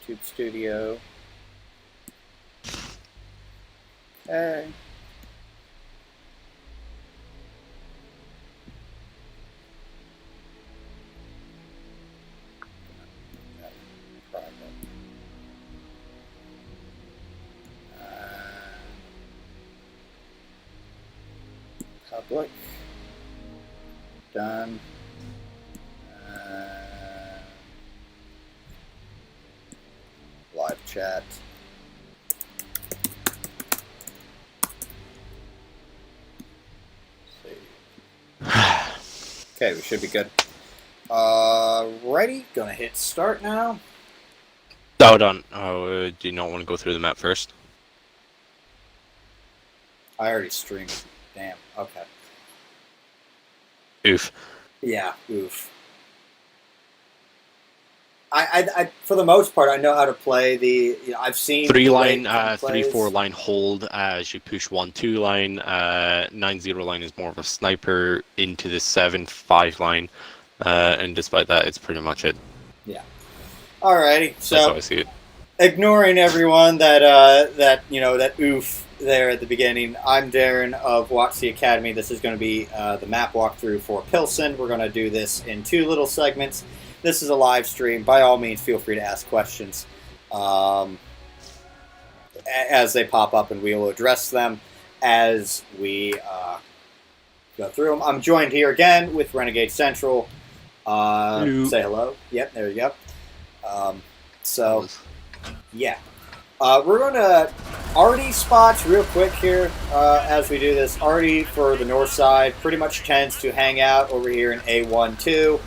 Tube Studio. Okay. Public. Done. Live chat. Okay, we should be good. Ready? Gonna hit start now. Hold on. Oh, do you not want to go through the map first? I already streamed. Damn. Okay. Oof. Yeah. Oof. I for the most part, I know how to play the. You know, I've seen 3-line, 3-4 line hold as you push 1-2 line. 9-0 line is more of a sniper into the 7-5 line, and despite that, it's pretty much it. Yeah. Alrighty. So that's how I see it. Ignoring everyone that that oof there at the beginning. I'm Darren of Watsy Academy. This is going to be the map walkthrough for Pilsin. We're going to do this in 2 little segments. This is a live stream. By all means, feel free to ask questions as they pop up, and we will address them as we go through them. I'm joined here again with Renegade Central. Hello. Say hello. Yep, there you go. Yeah. We're going to Artie spots real quick here as we do this. Artie for the north side pretty much tends to hang out over here in A12.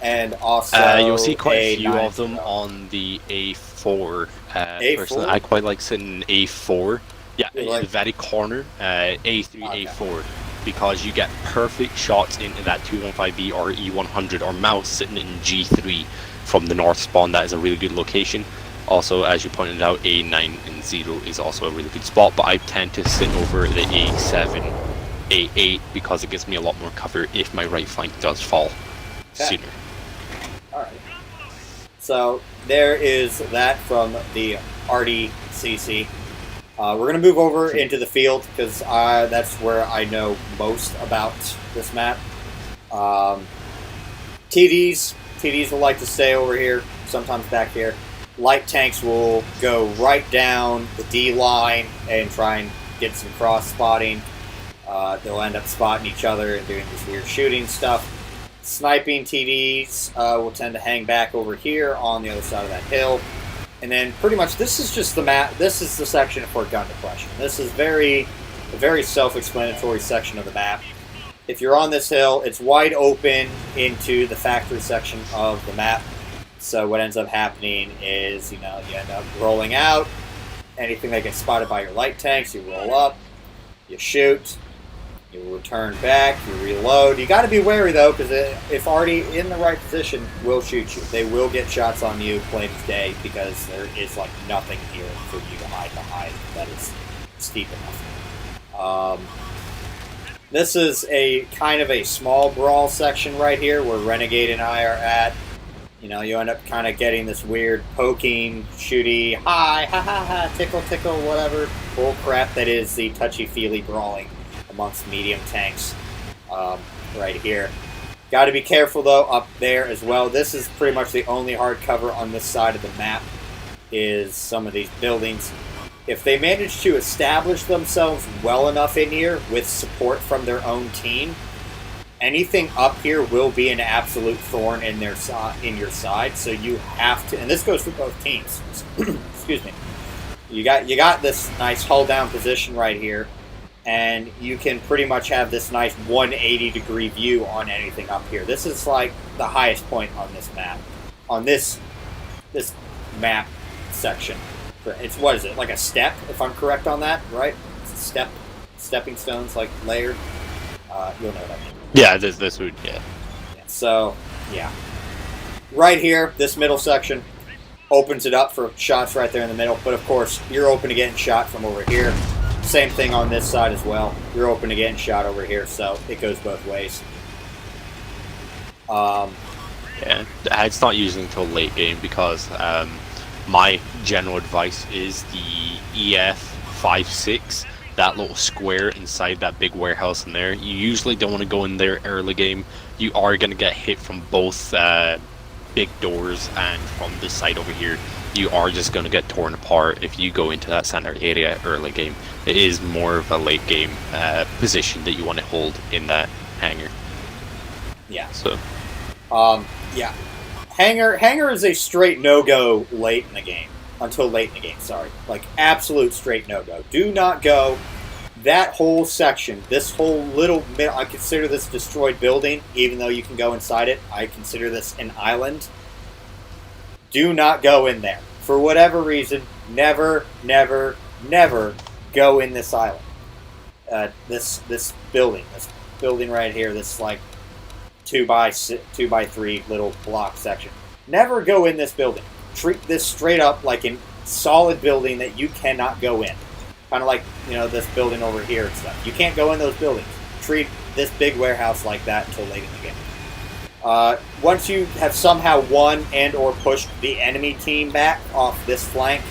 And also you'll see quite a few A9. of them on the A4. A4? Personally, I quite like sitting A4. Yeah, You in like- the very corner, A3, Okay. A4, because you get perfect shots into that 215B or E100 or mouse sitting in G3 from the north spawn. That is a really good location. Also, as you pointed out, A9 and 0 is also a really good spot, but I tend to sit over the A7, A8 because it gives me a lot more cover if my right flank does fall sooner. Alright. So there is that from the Artie CC. We're going to move over into the field because that's where I know most about this map. TDs will like to stay over here, sometimes back here. Light tanks will go right down the D line and try and get some cross spotting. They'll end up spotting each other and doing this weird shooting stuff. Sniping TDs will tend to hang back over here on the other side of that hill. And then pretty much this is just the map. This is the section for gun depression. This is a very self-explanatory section of the map. If you're on this hill, it's wide open into the factory section of the map. So what ends up happening is, you end up rolling out. Anything that gets spotted by your light tanks, you roll up, you shoot, you return back, you reload. You got to be wary though, because if already in the right position, will shoot you. They will get shots on you plain as day because there is like nothing here for you to hide behind that is steep enough. This is a kind of a small brawl section right here where Renegade and I are at. You end up kind of getting this weird poking, shooty, hi, ha ha ha, tickle, tickle, whatever bull crap that is the touchy-feely brawling amongst medium tanks right here. Got to be careful, though, up there as well. This is pretty much the only hard cover on this side of the map is some of these buildings. If they manage to establish themselves well enough in here with support from their own team, anything up here will be an absolute thorn in your side. So you have to, and this goes for both teams. Excuse me. You got this nice hull down position right here, and you can pretty much have this nice 180-degree view on anything up here. This is like the highest point on this map, on this map section. It's, what is it, like a step, if I'm correct on that, right? It's a stepping stones, like layered. You'll know what I mean. Yeah, this would, yeah. So, yeah. Right here, this middle section opens it up for shots right there in the middle. But, of course, you're open to getting shot from over here. Same thing on this side as well. You're open to getting shot over here, so it goes both ways. Yeah, it's not usually until late game because My general advice is the EF56, that little square inside that big warehouse in there. You usually don't want to go in there early game. You are going to get hit from both big doors, and from this side over here, you are just going to get torn apart if you go into that center area early game. It is more of a late game position that you want to hold in that hangar. Yeah. So. Yeah. Hangar is a straight no-go late in the game. Until late in the game, sorry. Like, absolute straight no-go. Do not go. That whole section, this whole little... I consider this a destroyed building, even though you can go inside it. I consider this an island. Do not go in there. For whatever reason, never, never, never go in this island. This building right here, this, like, 2x3 little block section. Never go in this building. Treat this straight up like a solid building that you cannot go in. Kind of like, this building over here and stuff. You can't go in those buildings. Treat this big warehouse like that until late in the game. Once you have somehow won and or pushed the enemy team back off this flank,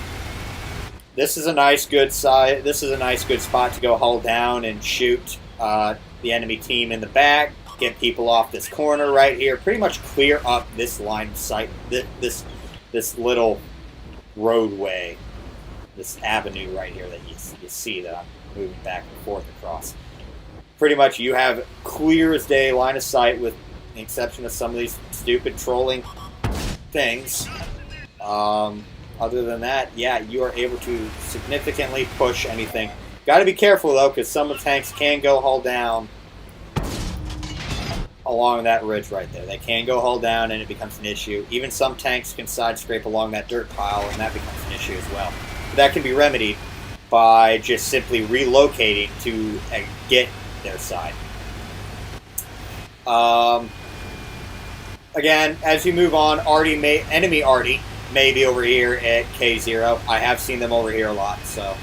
this is a nice good side. This is a nice good spot to go hull down and shoot the enemy team in the back. Get people off this corner right here. Pretty much clear up this line of sight. This little roadway, this avenue right here that you see that I'm moving back and forth across. Pretty much you have clear as day line of sight, with the exception of some of these stupid trolling things. Other than that, yeah, you are able to significantly push anything. Got to be careful though, because some of the tanks can go hull down along that ridge right there. They can go hull down and it becomes an issue. Even some tanks can side scrape along that dirt pile and that becomes an issue as well. But that can be remedied by just simply relocating to get their side. Again, as you move on, enemy Arty may be over here at K0. I have seen them over here a lot, so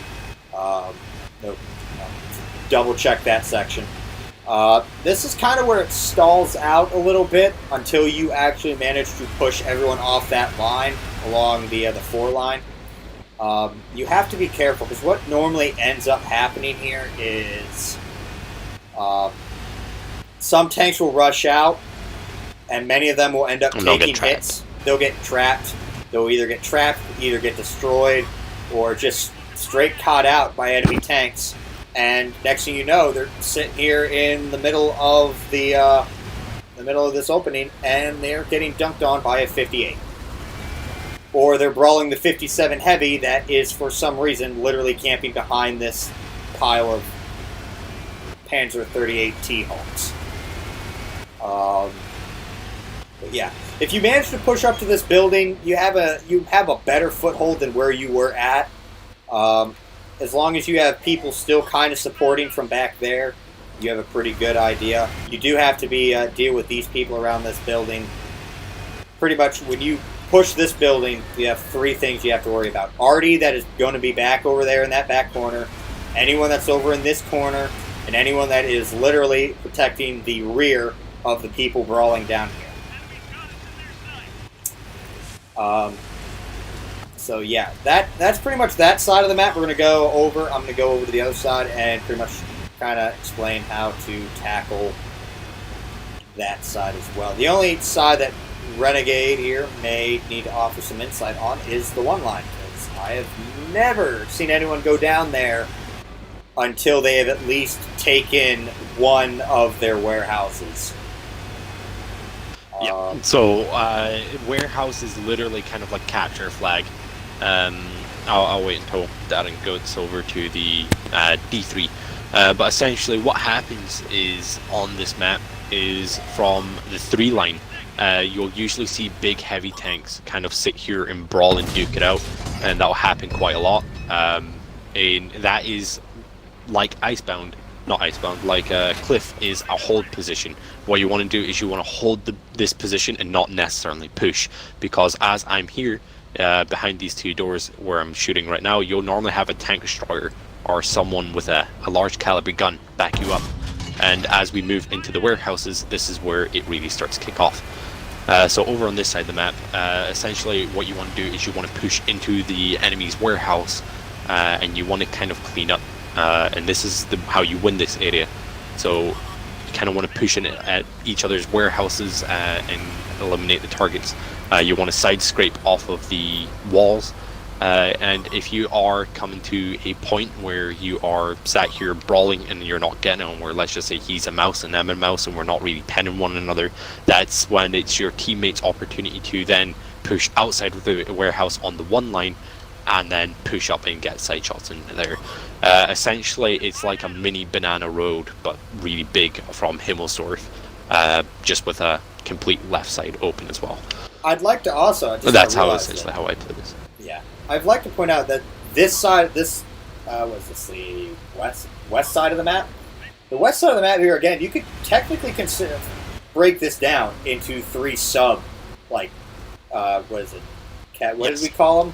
double check that section. This is kind of where it stalls out a little bit until you actually manage to push everyone off that line along the 4 line. You have to be careful, because what normally ends up happening here is some tanks will rush out, and many of them will end up taking hits. They'll get trapped. They'll either get trapped, either get destroyed, or just straight caught out by enemy tanks. And next thing you know, they're sitting here in the middle of this opening, and they're getting dunked on by a 58. Or they're brawling the 57 heavy that is, for some reason, literally camping behind this pile of Panzer 38 T-Hawks. But yeah, if you manage to push up to this building, you have a better foothold than where you were at. As long as you have people still kind of supporting from back there, you have a pretty good idea. You do have to deal with these people around this building. Pretty much when you push this building, you have 3 things you have to worry about. Arty that is going to be back over there in that back corner, anyone that's over in this corner, and anyone that is literally protecting the rear of the people brawling down here. So yeah, that's pretty much that side of the map. I'm going to go over to the other side and pretty much kind of explain how to tackle that side as well. The only side that Renegade here may need to offer some insight on is the 1 line, because I have never seen anyone go down there until they have at least taken one of their warehouses. Yeah, so warehouse is literally kind of like capture flag. I'll wait until Darren goes over to the D3. But essentially what happens is on this map is from the 3 line, you'll usually see big heavy tanks kind of sit here and brawl and duke it out, and that'll happen quite a lot. And that is like Cliff is a hold position. What you want to do is you want to hold this position and not necessarily push, because as I'm here behind these 2 doors where I'm shooting right now, you'll normally have a tank destroyer or someone with a large caliber gun back you up. And as we move into the warehouses, this is where it really starts to kick off. So over on this side of the map, essentially what you want to do is you want to push into the enemy's warehouse, and you want to kind of clean up. And this is how you win this area. So you kind of want to push in at each other's warehouses and eliminate the targets. You want to side scrape off of the walls. And if you are coming to a point where you are sat here brawling and you're not getting on, where let's just say he's a mouse and I'm a mouse and we're not really penning one another, that's when it's your teammate's opportunity to then push outside of the warehouse on the one line and then push up and get side shots in there. Essentially, it's like a mini banana road, but really big from Himmelsdorf, just with a complete left side open as well. I'd like to also... That's how essentially how I play this. Yeah. I'd like to point out that this side, was this the west side of the map? The west side of the map here, again, you could technically break this down into 3 what is it? What did we call them?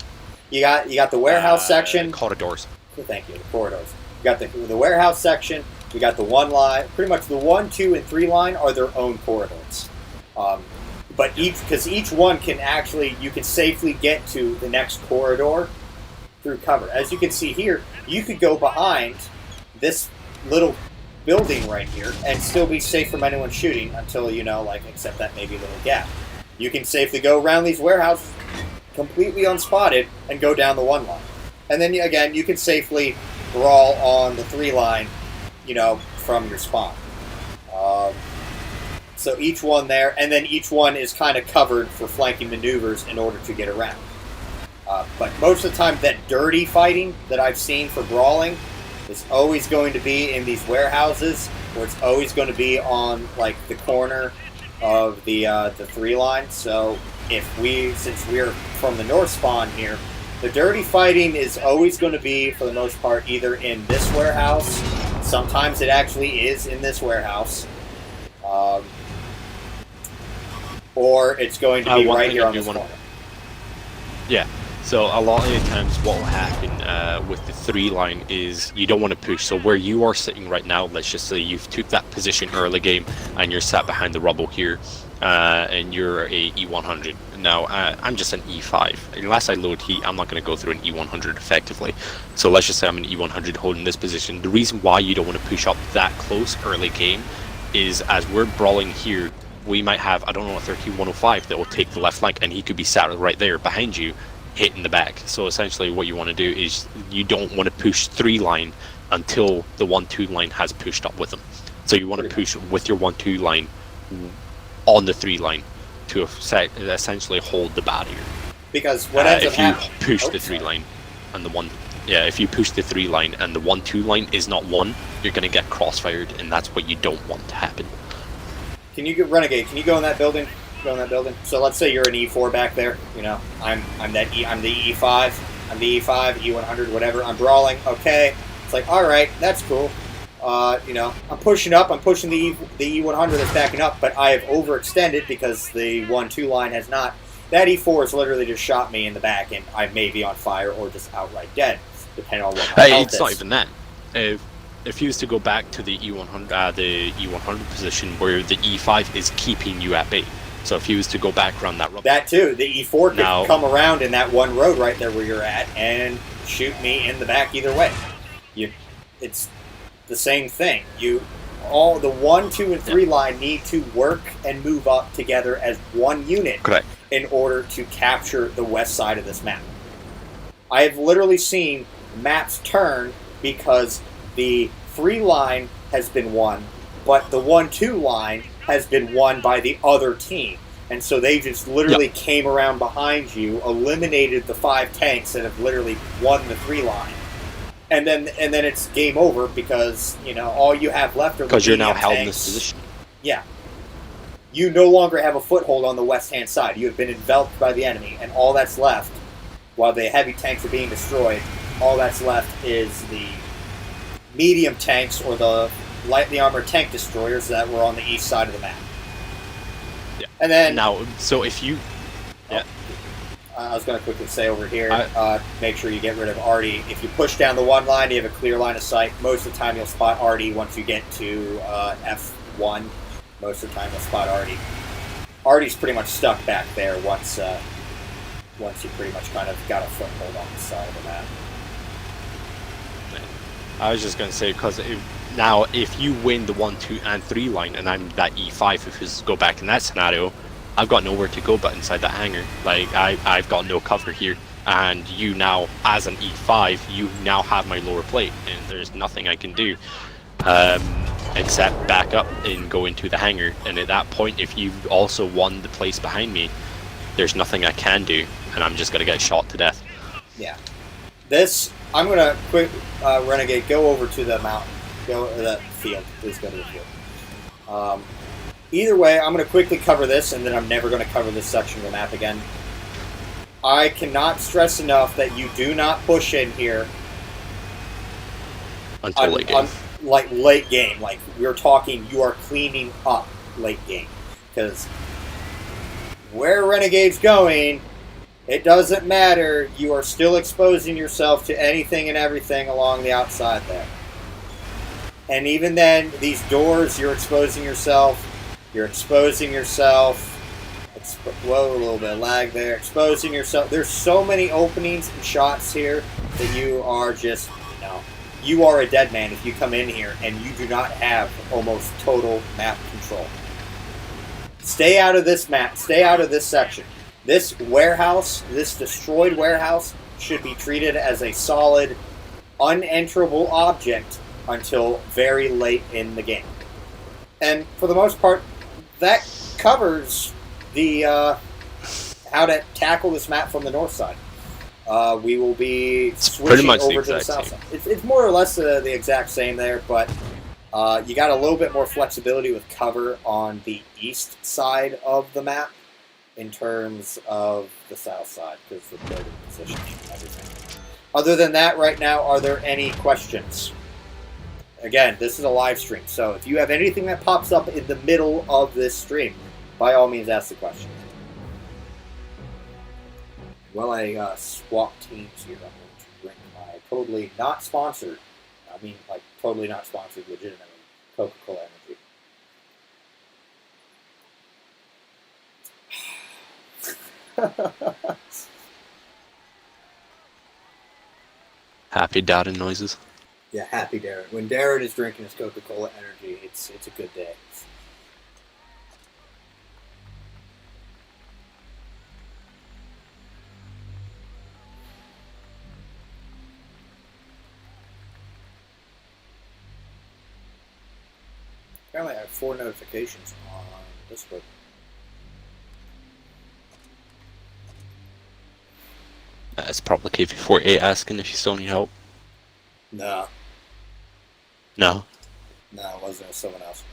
You got the warehouse section. Corridors. Thank you, the corridors. You got the warehouse section. You got the 1 line. Pretty much the 1, 2, and 3 line are their own corridors. But each one can actually, you can safely get to the next corridor through cover. As you can see here, you could go behind this little building right here and still be safe from anyone shooting until, except that maybe little gap. You can safely go around these warehouses completely unspotted and go down the 1 line. And then, again, you can safely brawl on the 3 line, from your spawn. So each one there, and then each one is kind of covered for flanking maneuvers in order to get around. But most of the time, that dirty fighting that I've seen for brawling is always going to be in these warehouses, or it's always going to be on the corner of the 3 line. So since we're from the north spawn here, the dirty fighting is always going to be, for the most part, either in this warehouse. Sometimes it actually is in this warehouse. Or it's going to be right here on this corner. Yeah. So a lot of the times what will happen with the 3 line is you don't want to push. So where you are sitting right now, let's just say you've took that position early game and you're sat behind the rubble here, and you're a E100. Now, I'm just an E5. Unless I load heat, I'm not going to go through an E100 effectively. So let's just say I'm an E100 holding this position. The reason why you don't want to push up that close early game is as we're brawling here, we might have, a 13-105 that will take the left flank, and he could be sat right there behind you, hitting the back. So essentially what you want to do is you don't want to push 3 line until the 1-2 line has pushed up with them. So you want to push with your 1-2 line on the 3 line to essentially hold the barrier. Because what ends up happening... If you push the 3 line and the 1... Yeah, if you push the 3 line and the 1-2 line is not 1, you're going to get crossfired, and that's what you don't want to happen. Can you get Renegade? Can you go in that building? Go in that building. So let's say you're an E4 back there. I'm the E5. I'm the E5, E100, whatever. I'm brawling. Okay. It's all right, that's cool. I'm pushing up. I'm pushing the E100 that's backing up, but I have overextended because the 1-2 line has not. That E4 has literally just shot me in the back, and I may be on fire or just outright dead, depending on what my health is. It's not even that. If you was to go back to the E100 position where the E5 is keeping you at bay. So if you was to go back around that road. That too. The E4 could come around in that one road right there where you're at and shoot me in the back either way. It's the same thing. All the 1, 2, and 3 line need to work and move up together as one unit. Correct. In order to capture the west side of this map. I have literally seen maps turn because the 3 line has been won, but the 1-2 line has been won by the other team. And so they just literally came around behind you, eliminated the 5 tanks that have literally won the 3 line. And then it's game over because, all you have left are the because you're now tanks. held in this position. Yeah. You no longer have a foothold on the west-hand side. You have been enveloped by the enemy, and all that's left, while the heavy tanks are being destroyed, all that's left is the medium tanks or the lightly armored tank destroyers that were on the east side of the map. Yeah. And then... Now, so if you... Yeah. I was going to quickly say over here, make sure you get rid of Artie. If you push down the 1 line, you have a clear line of sight. Most of the time you'll spot Artie once you get to F1. Most of the time you'll spot Artie. Artie's pretty much stuck back there once you pretty much kind of got a foothold on the side of the map. I was just going to say, because now if you win the 1, 2, and 3 line, and I'm that E5, if we go back in that scenario, I've got nowhere to go but inside that hangar. Like, I've got no cover here, and you now, as an E5, you now have my lower plate, and there's nothing I can do except back up and go into the hangar. And at that point, if you've also won the place behind me, there's nothing I can do, and I'm just going to get shot to death. Yeah. I'm going to quick, Renegade, go over to the mountain. Go to the field. Please go to the field. Either way, I'm going to quickly cover this, and then I'm never going to cover this section of the map again. I cannot stress enough that you do not push in here until late game. Like late game. Like, we're talking, you are cleaning up late game. Because where Renegade's going, it doesn't matter. You are still exposing yourself to anything and everything along the outside there. And even then, these doors, you're exposing yourself. You're exposing yourself. Whoa, a little bit of lag there. Exposing yourself. There's so many openings and shots here that you are just, you are a dead man if you come in here and you do not have almost total map control. Stay out of this map. Stay out of this section. This warehouse, this destroyed warehouse, should be treated as a solid, unenterable object until very late in the game. And for the most part, that covers the how to tackle this map from the north side. We will be switching over to the south side. It's more or less the exact same there, but you got a little bit more flexibility with cover on the east side of the map in terms of the south side, because of the building positioning and everything. Other than that, right now, are there any questions? Again, this is a live stream, so if you have anything that pops up in the middle of this stream, by all means ask the question. Well, I swap teams here. I'm going to drink my totally not sponsored, totally not sponsored, legitimately, Coca-Cola Energy. Happy Darren noises. Yeah, happy Darren. When Darren is drinking his Coca-Cola Energy, it's a good day. Apparently I have 4 notifications on Discord. It's probably KV48 asking if you still need help. No. No? No, it wasn't. It was someone else.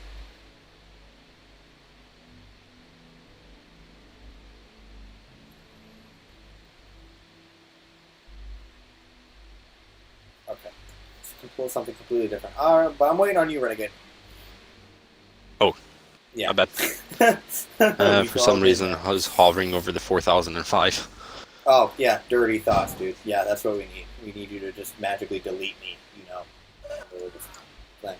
Okay. It's something completely different. But I'm waiting on you, Renegade. Oh. Yeah. I bet. For some reason, I was hovering over the 4005. Oh, yeah, dirty thoughts, dude. Yeah, that's what we need. We need you to just magically delete me, Thing.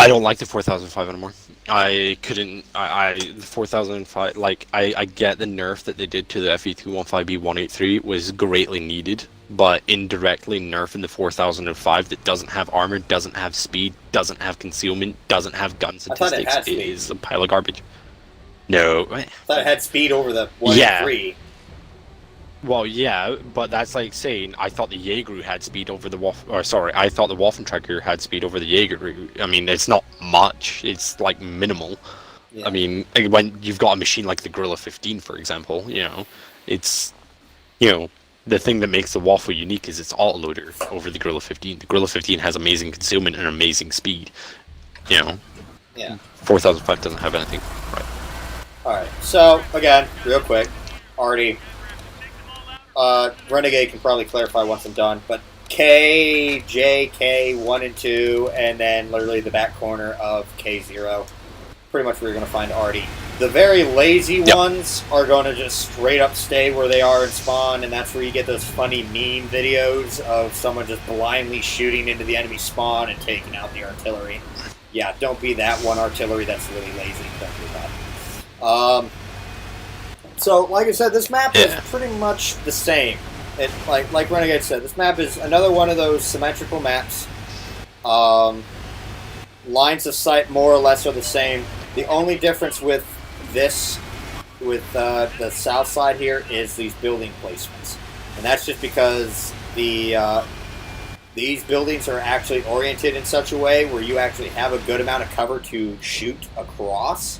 I don't like the 4005 anymore. I couldn't, the 4005, I get the nerf that they did to the FE215B183 was greatly needed, but indirectly nerfing the 4005 that doesn't have armor, doesn't have speed, doesn't have concealment, doesn't have gun statistics is a pile of garbage. No. I thought it had speed over the 183. Yeah. Well, yeah, but that's like saying I thought the Jaeger had speed over the I thought the Waffenträger had speed over the Jaeger. I mean, it's not much. It's like minimal. Yeah. I mean, when you've got a machine like the Gorilla 15, for example, it's, the thing that makes the Waffle unique is its autoloader over the Gorilla 15. The Gorilla 15 has amazing concealment and amazing speed. Yeah. 4005 doesn't have anything. Right. All right. So again, real quick, Artie. Renegade can probably clarify once I'm done, but K, J, K, 1 and 2, and then literally the back corner of K0. Pretty much where you're going to find Artie. The very lazy ones are going to just straight up stay where they are and spawn, and that's where you get those funny meme videos of someone just blindly shooting into the enemy spawn and taking out the artillery. Yeah, don't be that one artillery that's really lazy. Don't do that. So, like I said, this map Yeah. is pretty much the same. It like Renegade said, this map is another one of those symmetrical maps. Lines of sight more or less are the same. The only difference with this, with the south side here, is these building placements, and that's just because these buildings are actually oriented in such a way where you actually have a good amount of cover to shoot across.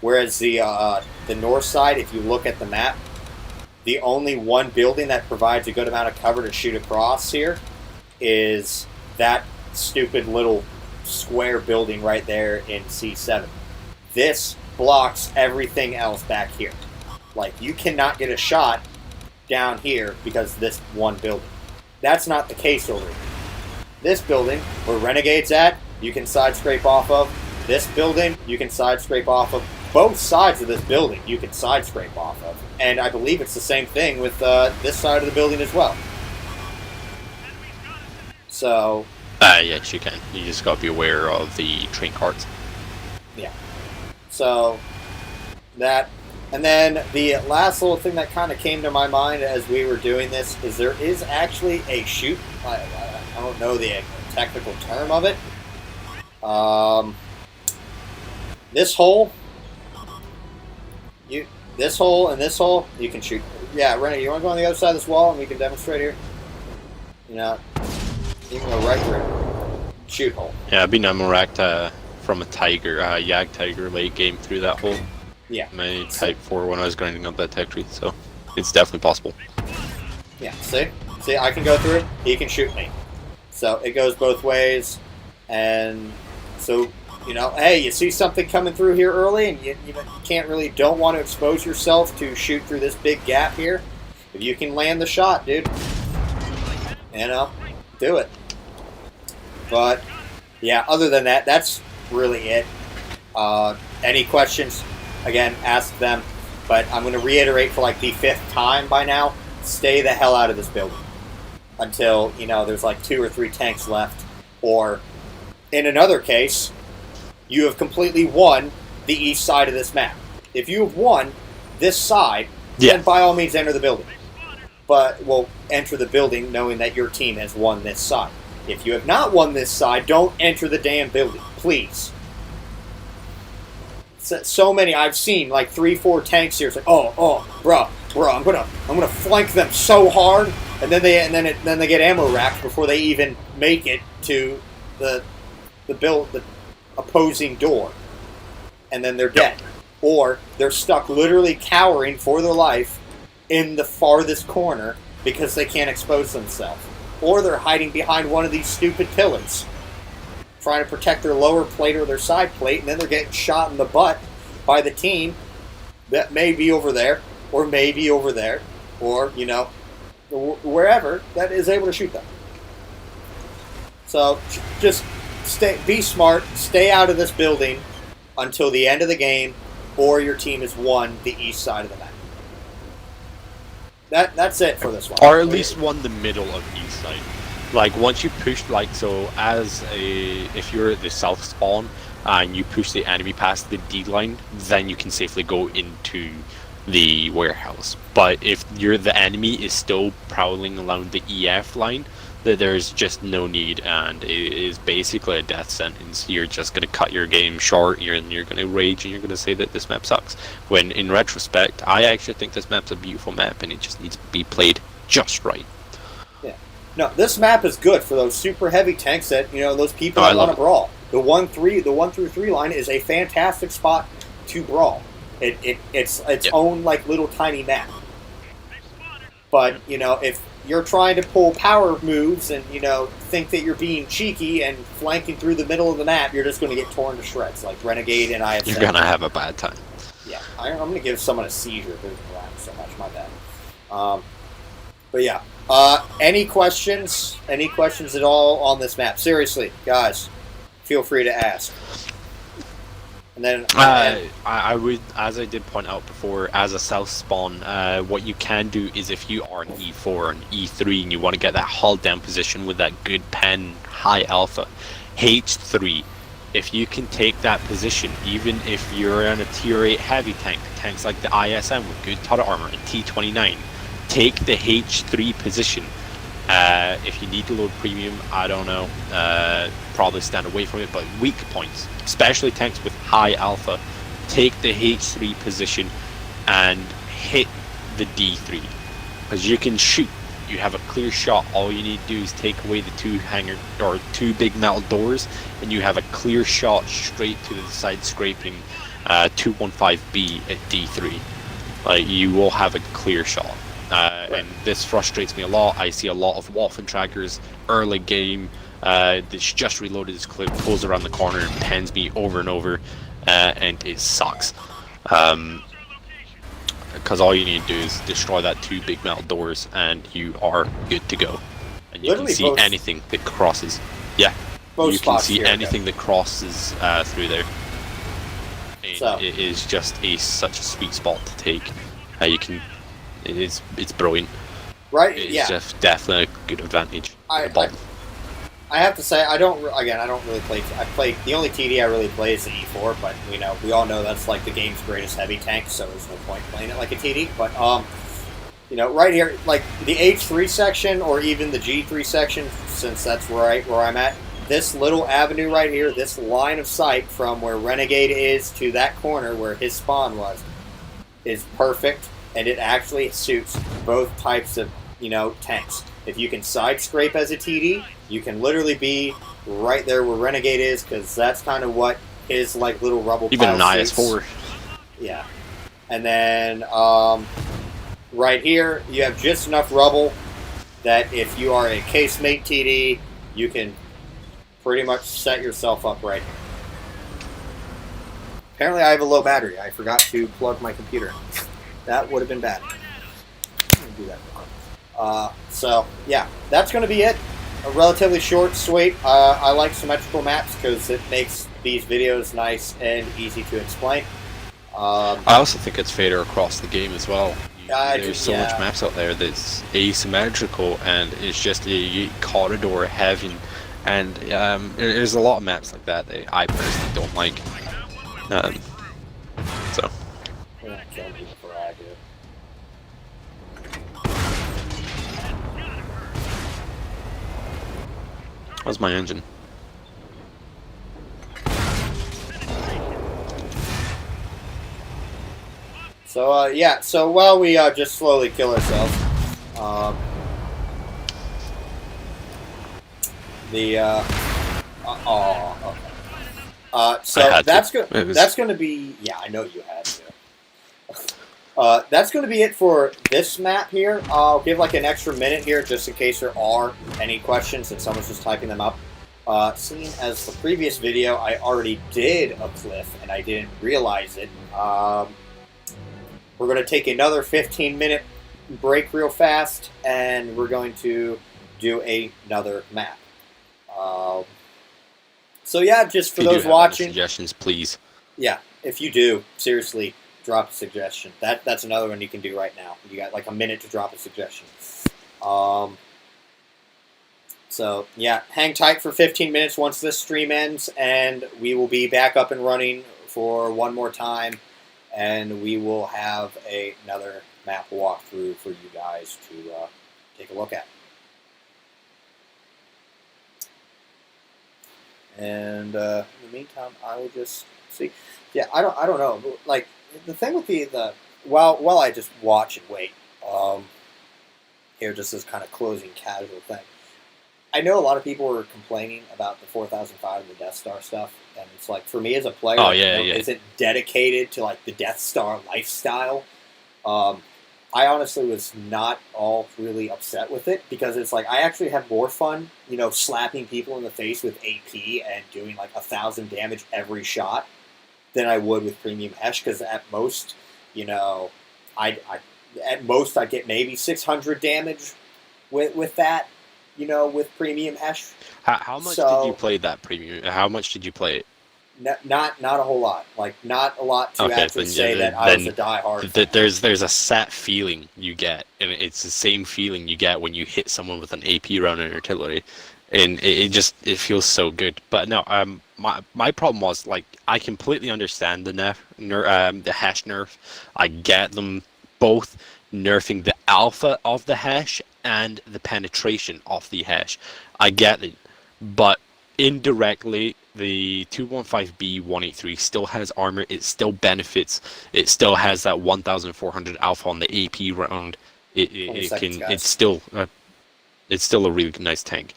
Whereas the north side, if you look at the map, the only one building that provides a good amount of cover to shoot across here is that stupid little square building right there in C7. This blocks everything else back here. Like, you cannot get a shot down here because of this one building. That's not the case over here. This building, where Renegade's at, you can side scrape off of. This building, you can side scrape off of. Both sides of this building, you can side scrape off of. And I believe it's the same thing with this side of the building as well. So... yes, you can. You just gotta be aware of the train carts. Yeah. So, that... And then the last little thing that kind of came to my mind as we were doing this is there is actually a shoot. I don't know the technical term of it. This hole, this hole and this hole, you can shoot. Yeah, Rennie, you want to go on the other side of this wall and we can demonstrate here? You know, you can go right through. Shoot hole. Yeah, I've been racked from a tiger, Yag Tiger late game through that hole. Yeah. My Type 4 when I was grinding up that tech tree, so it's definitely possible. Yeah, see? See, I can go through it, he can shoot me. So it goes both ways, and so, you know, hey, you see something coming through here early, and you don't want to expose yourself to shoot through this big gap here. If you can land the shot, dude, you know, do it. But, yeah, other than that, that's really it. Any questions? Again, ask them, but I'm going to reiterate for like the 5th time by now, stay the hell out of this building until, you know, there's like 2 or 3 tanks left, or in another case, you have completely won the east side of this map. If you have won this side, then by all means enter the building. But, well, enter the building knowing that your team has won this side. If you have not won this side, don't enter the damn building, please. So many I've seen, like 3-4 tanks here. It's like, bro, I'm gonna flank them so hard, and then they get ammo racked before they even make it to the opposing door, and then they're dead, or they're stuck literally cowering for their life in the farthest corner because they can't expose themselves, or they're hiding behind one of these stupid pillars, trying to protect their lower plate or their side plate, and then they're getting shot in the butt by the team that may be over there, or maybe over there, or, you know, wherever that is able to shoot them. So, just be smart, stay out of this building until the end of the game, or your team has won the east side of the map. That's it for this one. Or at least won the middle of east side. Like, once you push, like, so if you're at the south spawn and you push the enemy past the D line, then you can safely go into the warehouse. But if the enemy is still prowling around the EF line, there's just no need, and it is basically a death sentence. You're just going to cut your game short, and you're going to rage, and you're going to say that this map sucks. When, in retrospect, I actually think this map's a beautiful map, and it just needs to be played just right. No, this map is good for those super heavy tanks that, you know, those people that want to brawl. The 1 through 3 line is a fantastic spot to brawl. It's its own, like, little tiny map. But, you know, if you're trying to pull power moves and, you know, think that you're being cheeky and flanking through the middle of the map, you're just going to get torn to shreds, like Renegade and I have said. You're going to have a bad time. Yeah, I'm going to give someone a seizure if they're around so much, my bad. But yeah. Any questions? Any questions at all on this map? Seriously, guys, feel free to ask. And then I would, as I did point out before, as a south spawn, what you can do is if you are an E4 or an E3 and you want to get that hull down position with that good pen high alpha, H3 if you can take that position, even if you're in a tier 8 heavy tank, tanks like the ISM with good turret armor and T29, take the H3 position. If you need to load premium, I don't know, probably stand away from it, but weak points, especially tanks with high alpha, take the H3 position and hit the D3, because you can shoot. You have a clear shot. All you need to do is take away the two big metal doors, and you have a clear shot straight to the side scraping 215B at D3. Like, you will have a clear shot. And this frustrates me a lot. I see a lot of Waffen trackers early game that's just reloaded his clip, pulls around the corner and pens me over and over, and it sucks. Because all you need to do is destroy that two big metal doors and you are good to go. And you can see anything that crosses. Yeah, you can see anything that crosses through there. And it is just such a sweet spot to take. It's brilliant. Right? It's just definitely a good advantage. I have to say, I don't really play. The only TD I really play is the E4, but we all know that's like the game's greatest heavy tank, so there's no point playing it like a TD. But right here, like the H3 section or even the G3 section, since that's where I'm at. This little avenue right here, this line of sight from where Renegade is to that corner where his spawn was, is perfect, and it actually suits both types of tanks. If you can side scrape as a TD, you can literally be right there where Renegade is, because that's kind of what his like little rubble even pile an IS4. Yeah. And then right here, you have just enough rubble that if you are a casemate TD, you can pretty much set yourself up right here. Apparently I have a low battery. I forgot to plug my computer in. That would have been bad. I'm going to do that. So, yeah, that's going to be it. A relatively short, sweet. I like symmetrical maps because it makes these videos nice and easy to explain. I also think it's fairer across the game as well. There's so much maps out there that's asymmetrical, and it's just a corridor heavy, and there's a lot of maps like that I personally don't like. So. How's my engine? So, yeah, so while we just slowly kill ourselves, so that's going to be, yeah, I know you had to. That's going to be it for this map here. I'll give like an extra minute here just in case there are any questions and someone's just typing them up. Seeing as the previous video I already did a cliff and I didn't realize it, we're going to take another 15-minute break real fast and we're going to do another map. So yeah, just for those watching, suggestions, please. Yeah, if you do, seriously, drop a suggestion. That's another one you can do right now. You got like a minute to drop a suggestion. So yeah, hang tight for 15 minutes once this stream ends, and we will be back up and running for one more time, and we will have another map walkthrough for you guys to take a look at. And in the meantime, I will just see. Yeah, I don't know. Like the thing with the while I just watch and wait. Here, just this kind of closing casual thing. I know a lot of people were complaining about the 4005 and the Death Star stuff, and it's like for me as a player, isn't dedicated to like the Death Star lifestyle. I honestly was not all really upset with it because it's like I actually have more fun, slapping people in the face with AP and doing like 1,000 damage every shot than I would with Premium Hesh, because at most, I'd get maybe 600 damage with that, with Premium Hesh. How much did you play that Premium? How much did you play it? Not a whole lot. Like, not a lot to actually say that I was a diehard. There's a set feeling you get, and it's the same feeling you get when you hit someone with an AP round in artillery. and it feels so good. But no, my problem was like I completely understand the hash nerf. I get them both nerfing the alpha of the hash and the penetration of the hash. I get it, but indirectly the 215B 183 still has armor. It still benefits. It still has that 1,400 alpha on the AP round. It seconds, can. guys. It's still a really nice tank.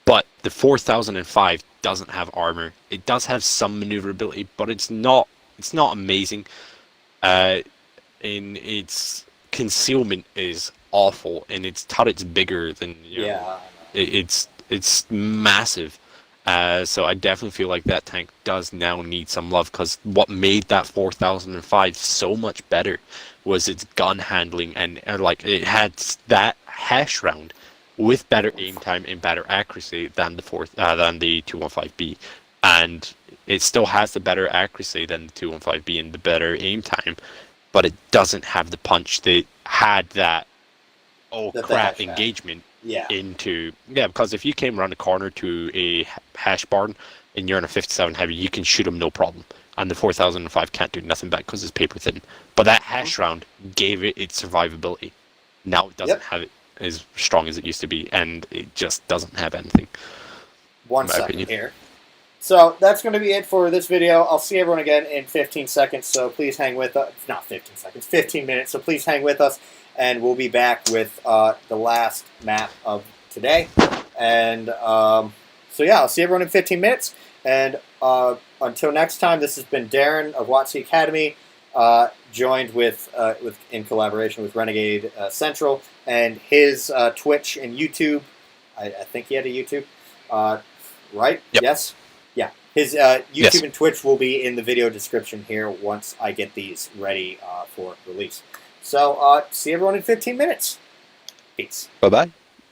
But the 4005 doesn't have armor. It does have some maneuverability, but it's not amazing. In its concealment is awful, and its turret's bigger than Yeah. it's massive. So I definitely feel like that tank does now need some love, because what made that 4005 so much better was its gun handling, and like it had that hash round with better aim time and better accuracy than the 215B, and it still has the better accuracy than the 215B and the better aim time, but it doesn't have the punch that had that crap engagement Yeah. because if you came around the corner to a hash barn and you're in a 57 heavy, you can shoot them no problem, and the 4005 can't do nothing back because it's paper thin. But that hash round gave it its survivability. Now it doesn't have it as strong as it used to be, and it just doesn't have anything. 1 second here. So that's going to be it for this video. I'll see everyone again in 15 seconds, so please hang with us. Not 15 seconds, 15 minutes, so please hang with us, and we'll be back with the last map of today. And so yeah, I'll see everyone in 15 minutes, and until next time, this has been Darren of WotC Academy, joined with in collaboration with Renegade Central, and his Twitch and YouTube. I think he had a YouTube, right? Yep. Yes? Yeah. His YouTube and Twitch will be in the video description here once I get these ready for release. So, see everyone in 15 minutes. Peace. Bye-bye.